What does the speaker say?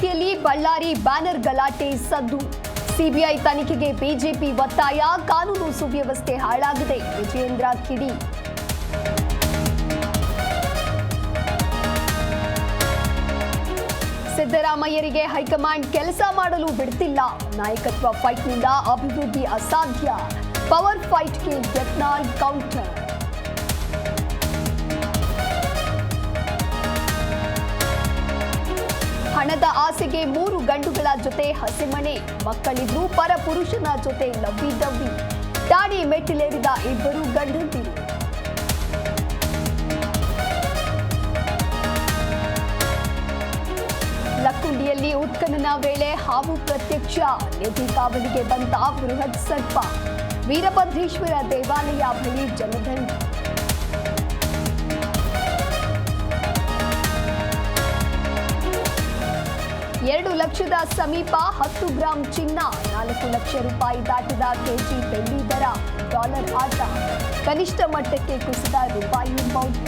ಅಮೇಠಿಯಲ್ಲಿ Ballari banner ಗಲಾಟೆ ಸದ್ದು. CBI ತನಿಖೆಗೆ ಬಿಜೆಪಿ ಒತ್ತಾಯ. ಕಾನೂನು ಸುವ್ಯವಸ್ಥೆ ಹಾಳಾಗಿದೆ. ವಿಜಯೇಂದ್ರ ಕಿಡಿ. ಸಿದ್ದರಾಮಯ್ಯರಿಗೆ ಹೈಕಮಾಂಡ್ ಕೆಲಸ ಮಾಡಲು ಬಿಡ್ತಿಲ್ಲ. ನಾಯಕತ್ವ ಫೈಟ್ನಿಂದ ಅಭಿವೃದ್ಧಿ ಅಸಾಧ್ಯ. ಪವರ್ ಫೈಟ್ಗೆ ಯತ್ನಾಳ್ ಕೌಂಟರ್. ಹಣದ ಆಸೆಗೆ 3 ಗಂಡುಗಳ ಜೊತೆ ಹಸೆಮಣೆ. ಮಕ್ಕಳಿದ್ದು ಪರ ಪುರುಷನ ಜೊತೆ ಲವ್ವಿ ಡವ್ವಿ. ದಾಡಿ ಮೆಟ್ಟಿಲೇರಿದ 2 ಗಂಡಂದಿರು. ಲಕ್ಕುಂಡಿಯಲ್ಲಿ ಉತ್ಖನನ ವೇಳೆ ಹಾವು ಪ್ರತ್ಯಕ್ಷ. ನದಿ ಕಾವಲಿಗೆ ಬಂದ ಬೃಹತ್ ಸರ್ಪ. ವೀರಭದ್ರೇಶ್ವರ ದೇವಾಲಯ ಬಳಿ ಜನದಂಡ. 2 ಲಕ್ಷದ ಸಮೀಪ 10 ಗ್ರಾಂ ಚಿನ್ನ. 4 ಲಕ್ಷ ರೂಪಾಯಿ ದಾಟಿದ ಕೆಜಿ ಬೆಳ್ಳಿ ದರ. ಡಾಲರ್ ಆಟ ಕನಿಷ್ಠ ಮಟ್ಟಕ್ಕೆ ಕುಸಿದ ರೂಪಾಯಿ ಮೌಲ್ಯ.